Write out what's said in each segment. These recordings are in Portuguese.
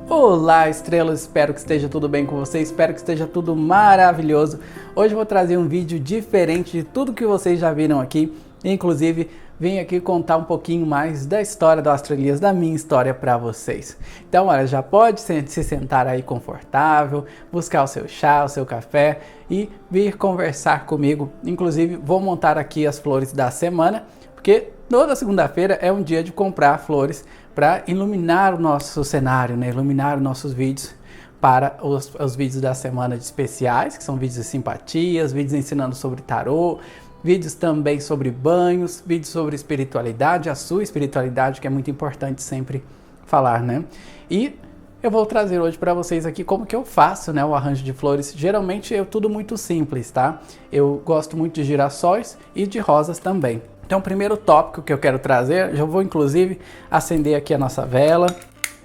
Olá, estrelas! Espero que esteja tudo bem com vocês, espero que esteja tudo maravilhoso. Hoje eu vou trazer um vídeo diferente de tudo que vocês já viram aqui. Inclusive, vim aqui contar um pouquinho mais da história do Astro Elias, da minha história para vocês. Então, olha, já pode se sentar aí confortável, buscar o seu chá, o seu café e vir conversar comigo. Inclusive, vou montar aqui as flores da semana, porque toda segunda-feira é um dia de comprar flores para iluminar o nosso cenário, né? Iluminar os nossos vídeos para os vídeos da semana de especiais, que são vídeos de simpatias, vídeos ensinando sobre tarô, vídeos também sobre banhos, vídeos sobre espiritualidade, a sua espiritualidade, que é muito importante sempre falar, né? E eu vou trazer hoje para vocês aqui como que eu faço, né, o arranjo de flores. Geralmente é tudo muito simples, tá? Eu gosto muito de girassóis e de rosas também. Então, o primeiro tópico que eu quero trazer, já vou inclusive acender aqui a nossa vela.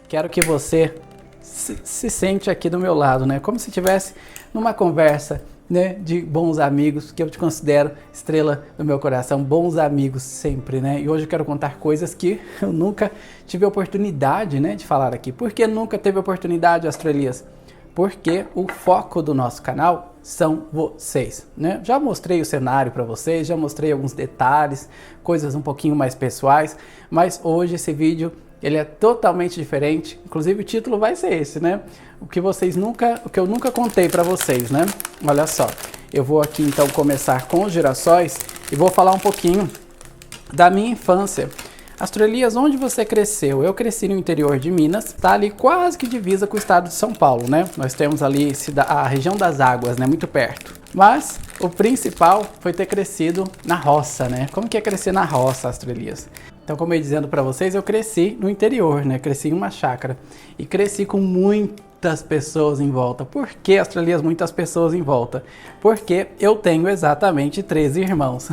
Quero que você se sente aqui do meu lado, né? Como se estivesse numa conversa, né, de bons amigos, que eu te considero estrela do meu coração, bons amigos sempre, né? E hoje eu quero contar coisas que eu nunca tive oportunidade, né, de falar aqui. Por que nunca teve oportunidade, Astro Elias? Porque o foco do nosso canal são vocês, né? Já mostrei o cenário para vocês, já mostrei alguns detalhes, coisas um pouquinho mais pessoais, mas hoje esse vídeo ele é totalmente diferente. Inclusive o título vai ser esse, né? O que eu nunca contei para vocês, né? Olha só, eu vou aqui então começar com os girassóis e vou falar um pouquinho da minha infância. Astro Elias, onde você cresceu? Eu cresci no interior de Minas, tá ali quase que divisa com o estado de São Paulo, né? Nós temos ali a região das águas, né? Muito perto. Mas o principal foi ter crescido na roça, né? Como que é crescer na roça, Astro Elias? Então, como eu ia dizendo para vocês, eu cresci no interior, né? Cresci em uma chácara e cresci com muitas pessoas em volta. Por que, Astro Elias, muitas pessoas em volta? Porque eu tenho exatamente 13 irmãos.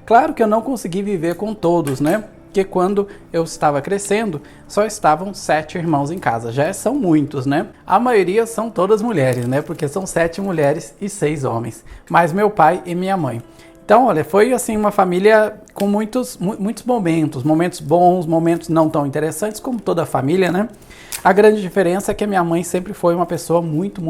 Claro que eu não consegui viver com todos, né? Porque quando eu estava crescendo, só estavam 7 irmãos em casa. Já são muitos, né? A maioria são todas mulheres, né? Porque são 7 mulheres e 6 homens. Mais meu pai e minha mãe. Então, olha, foi assim uma família com muitos momentos bons, momentos não tão interessantes, como toda a família, né? A grande diferença é que a minha mãe sempre foi uma pessoa muito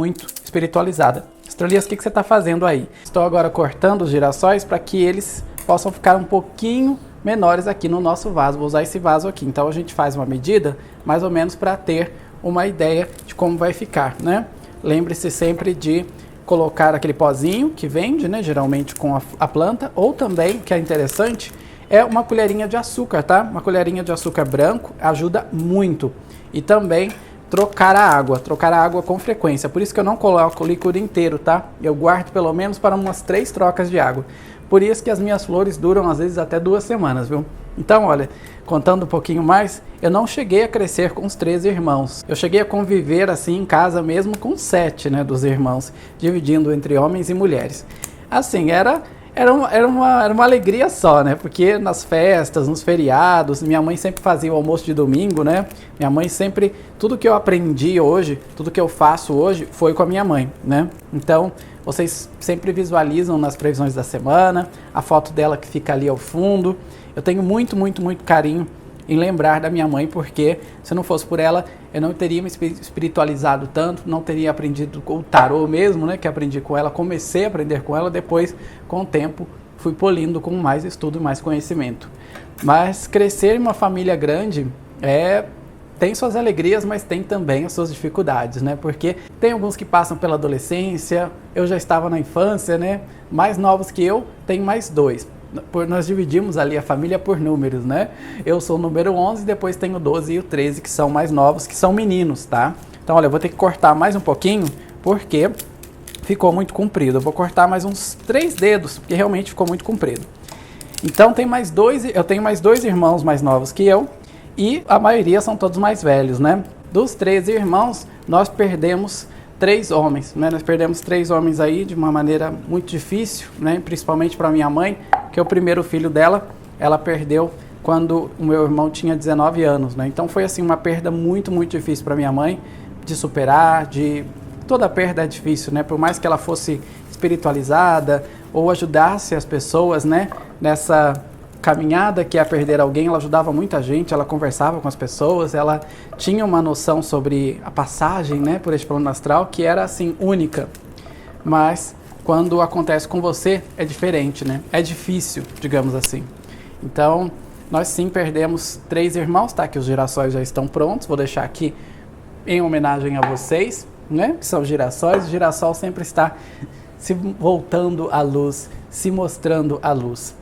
espiritualizada. Astro Elias, o que você está fazendo aí? Estou agora cortando os girassóis para que eles possam ficar um pouquinho menores aqui no nosso vaso. Vou usar esse vaso aqui. Então a gente faz uma medida mais ou menos para ter uma ideia de como vai ficar, né? Lembre-se sempre de colocar aquele pozinho que vende, né, geralmente com a planta, ou também, que é interessante, é uma colherinha de açúcar, tá? Uma colherinha de açúcar branco ajuda muito. E também trocar a água com frequência. Por isso que eu não coloco o líquido inteiro, tá? Eu guardo pelo menos para umas 3 trocas de água. Por isso que as minhas flores duram às vezes até 2 semanas, viu? Então, olha, contando um pouquinho mais, eu não cheguei a crescer com os 13 irmãos. Eu cheguei a conviver assim em casa mesmo com 7, né, dos irmãos, dividindo entre homens e mulheres. Assim, era uma alegria só, né? Porque nas festas, nos feriados, minha mãe sempre fazia o almoço de domingo, né? Minha mãe sempre, tudo que eu aprendi hoje, tudo que eu faço hoje, foi com a minha mãe, né? Então, vocês sempre visualizam nas previsões da semana, a foto dela que fica ali ao fundo. Eu tenho muito carinho em lembrar da minha mãe, porque se não fosse por ela, eu não teria me espiritualizado tanto, não teria aprendido o tarô mesmo, né, que aprendi com ela, comecei a aprender com ela, depois, com o tempo, fui polindo com mais estudo e mais conhecimento. Mas crescer em uma família grande tem suas alegrias, mas tem também as suas dificuldades, né? Porque tem alguns que passam pela adolescência, eu já estava na infância, né? Mais novos que eu, tem mais 2. Nós dividimos ali a família por números, né? Eu sou o número 11, depois tenho o 12 e o 13, que são mais novos, que são meninos, tá? Então, olha, eu vou ter que cortar mais um pouquinho, porque ficou muito comprido. Eu vou cortar mais uns 3 dedos, porque realmente ficou muito comprido. Então, eu tenho mais 2 irmãos mais novos que eu, e a maioria são todos mais velhos, né? Dos 13 irmãos, nós perdemos 3 homens, né? Nós perdemos 3 homens aí de uma maneira muito difícil, né? Principalmente para minha mãe, que é o primeiro filho dela, ela perdeu quando o meu irmão tinha 19 anos, né? Então foi assim uma perda muito difícil para minha mãe de superar, toda perda é difícil, né? Por mais que ela fosse espiritualizada ou ajudasse as pessoas, né? caminhada que é perder alguém, ela ajudava muita gente, ela conversava com as pessoas, ela tinha uma noção sobre a passagem, né, por este plano astral que era assim única. Mas quando acontece com você é diferente, né? É difícil, digamos assim. Então, nós sim perdemos 3 irmãos, tá? Que os girassóis já estão prontos. Vou deixar aqui em homenagem a vocês, né? Que são girassóis. O girassol sempre está se voltando à luz, se mostrando à luz.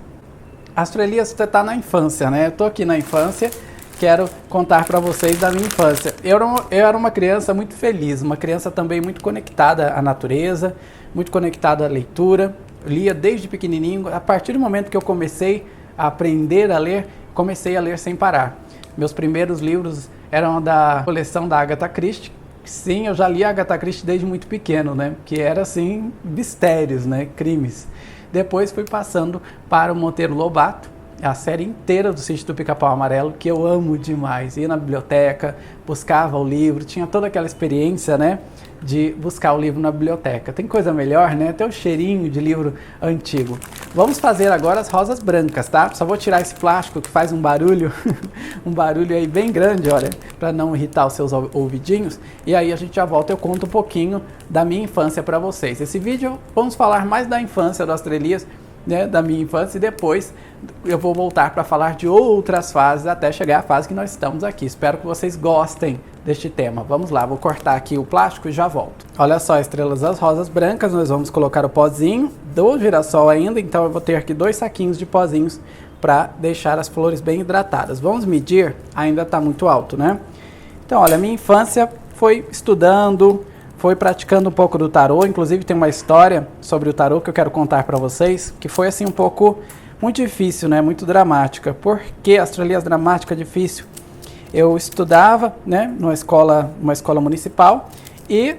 Astro Elias, você está na infância, né? Eu estou aqui na infância, quero contar para vocês da minha infância. Eu era uma criança muito feliz, uma criança também muito conectada à natureza, muito conectada à leitura. Eu lia desde pequenininho. A partir do momento que eu comecei a aprender a ler, comecei a ler sem parar. Meus primeiros livros eram da coleção da Agatha Christie. Sim, eu já li a Agatha Christie desde muito pequeno, né? Que era assim, mistérios, né? Crimes. Depois fui passando para o Monteiro Lobato, a série inteira do Sítio do Pica-Pau Amarelo, que eu amo demais. Ia na biblioteca, buscava o livro, tinha toda aquela experiência, né, de buscar o livro na biblioteca. Tem coisa melhor, né? Até o cheirinho de livro antigo. Vamos fazer agora as rosas brancas, tá? Só vou tirar esse plástico que faz um barulho, um barulho aí bem grande, olha, para não irritar os seus ouvidinhos. E aí a gente já volta, eu conto um pouquinho da minha infância para vocês. Esse vídeo vamos falar mais da infância do Astro Elias, né, da minha infância, e depois eu vou voltar para falar de outras fases até chegar à fase que nós estamos aqui. Espero que vocês gostem deste tema. Vamos lá, vou cortar aqui o plástico e já volto. Olha só, estrelas das rosas brancas, nós vamos colocar o pozinho do girassol ainda, então eu vou ter aqui 2 saquinhos de pozinhos para deixar as flores bem hidratadas. Vamos medir, ainda está muito alto, né? Então, olha, minha infância foi estudando, foi praticando um pouco do tarô. Inclusive tem uma história sobre o tarô que eu quero contar para vocês, que foi assim um pouco muito difícil, né? Muito dramática. Por que Astro Elias dramática, difícil? Eu estudava, né, numa escola municipal, e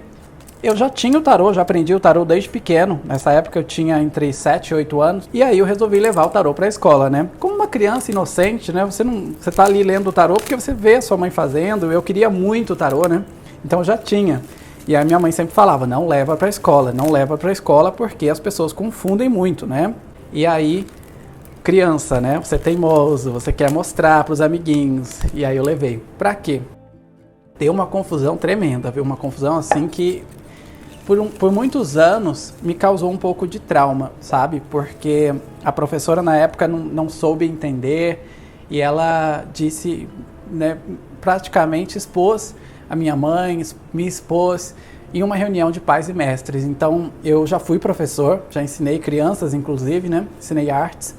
eu já tinha o tarô, já aprendi o tarô desde pequeno. Nessa época eu tinha entre 7 e 8 anos, e aí eu resolvi levar o tarô para a escola, né? Como uma criança inocente, né? Você tá ali lendo o tarô porque você vê a sua mãe fazendo. Eu queria muito o tarô, né? Então eu já tinha. E a minha mãe sempre falava, não leva para a escola, não leva para a escola, porque as pessoas confundem muito, né? E aí, criança, né? Você é teimoso, você quer mostrar para os amiguinhos. E aí eu levei. Para quê? Deu uma confusão tremenda, viu? Uma confusão assim que por muitos anos me causou um pouco de trauma, sabe? Porque a professora na época não soube entender e ela disse, né, praticamente expôs a minha mãe, me expôs em uma reunião de pais e mestres. Então eu já fui professor, já ensinei crianças inclusive, né? Ensinei artes,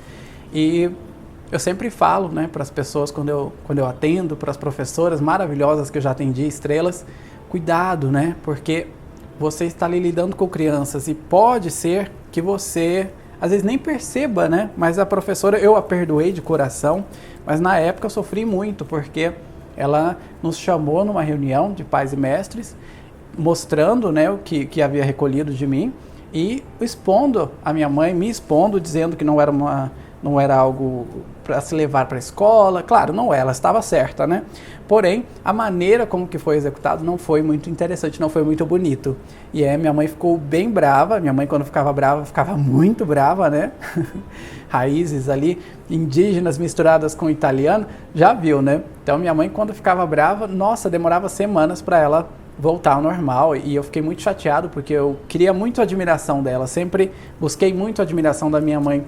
e eu sempre falo, né, para as pessoas quando eu atendo, para as professoras maravilhosas que eu já atendi, estrelas, cuidado, né? Porque você está ali lidando com crianças e pode ser que você às vezes nem perceba, né? Mas a professora, eu a perdoei de coração, mas na época eu sofri muito, porque ela nos chamou numa reunião de pais e mestres, mostrando, né, o que havia recolhido de mim, e expondo a minha mãe, me expondo, dizendo que não era algo para se levar para a escola. Claro, não é, ela estava certa, né? Porém, a maneira como que foi executado não foi muito interessante, não foi muito bonito. E minha mãe ficou bem brava. Minha mãe, quando ficava brava, ficava muito brava, né? Raízes ali, indígenas misturadas com italiano, já viu, né? Então, minha mãe, quando ficava brava, nossa, demorava semanas para ela voltar ao normal, e eu fiquei muito chateado, porque eu queria muito a admiração dela, sempre busquei muito a admiração da minha mãe,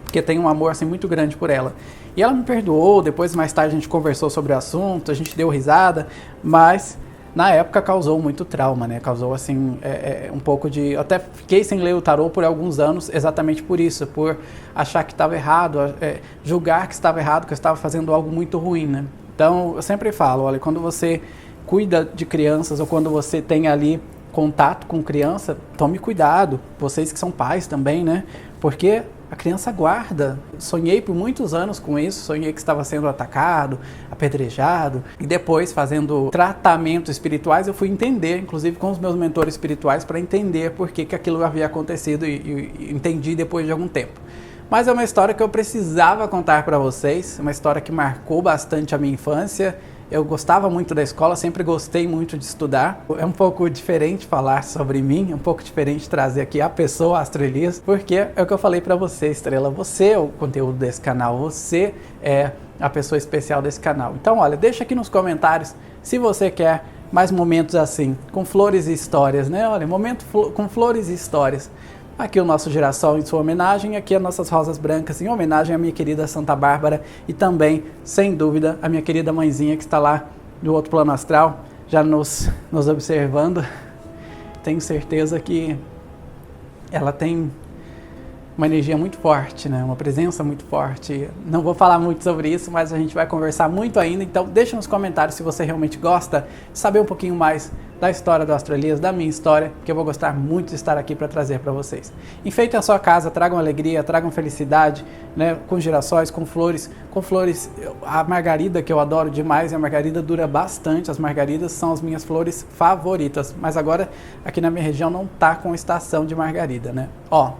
porque tenho um amor assim muito grande por ela. E ela me perdoou, depois mais tarde a gente conversou sobre o assunto, a gente deu risada, mas na época causou muito trauma, né? Causou assim um pouco de... Eu até fiquei sem ler o tarô por alguns anos, exatamente por isso, por achar que estava errado, julgar que estava errado, que eu estava fazendo algo muito ruim, né? Então eu sempre falo, olha, quando você cuida de crianças ou quando você tem ali contato com criança, tome cuidado, vocês que são pais também, né? Porque a criança guarda. Sonhei por muitos anos com isso, sonhei que estava sendo atacado, apedrejado, e depois, fazendo tratamentos espirituais, eu fui entender, inclusive com os meus mentores espirituais, para entender por que aquilo havia acontecido, e entendi depois de algum tempo. Mas é uma história que eu precisava contar para vocês, uma história que marcou bastante a minha infância, Eu gostava muito da escola, sempre gostei muito de estudar. É um pouco diferente falar sobre mim, é um pouco diferente trazer aqui a pessoa Astro Elias, porque é o que eu falei para você, Estrela, você é o conteúdo desse canal, você é a pessoa especial desse canal. Então, olha, deixa aqui nos comentários se você quer mais momentos assim, com flores e histórias, né? Olha, momento com flores e histórias. Aqui o nosso girassol em sua homenagem, aqui as nossas rosas brancas em homenagem à minha querida Santa Bárbara e também, sem dúvida, a minha querida mãezinha que está lá do outro plano astral, já nos observando. Tenho certeza que ela tem uma energia muito forte, né? Uma presença muito forte. Não vou falar muito sobre isso, mas a gente vai conversar muito ainda, então deixa nos comentários se você realmente gosta de saber um pouquinho mais da história do Astro Elias, da minha história, que eu vou gostar muito de estar aqui para trazer para vocês. Enfeitem a sua casa, tragam alegria, tragam felicidade, né? Com girassóis, com flores, a margarida que eu adoro demais, e a margarida dura bastante, as margaridas são as minhas flores favoritas, mas agora aqui na minha região não tá com estação de margarida, né? Ó,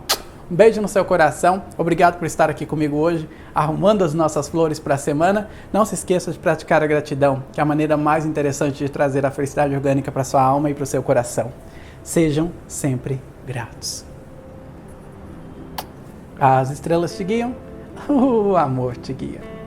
um beijo no seu coração, obrigado por estar aqui comigo hoje, arrumando as nossas flores para a semana. Não se esqueça de praticar a gratidão, que é a maneira mais interessante de trazer a felicidade orgânica para sua alma e para o seu coração. Sejam sempre gratos. As estrelas te guiam, o amor te guia.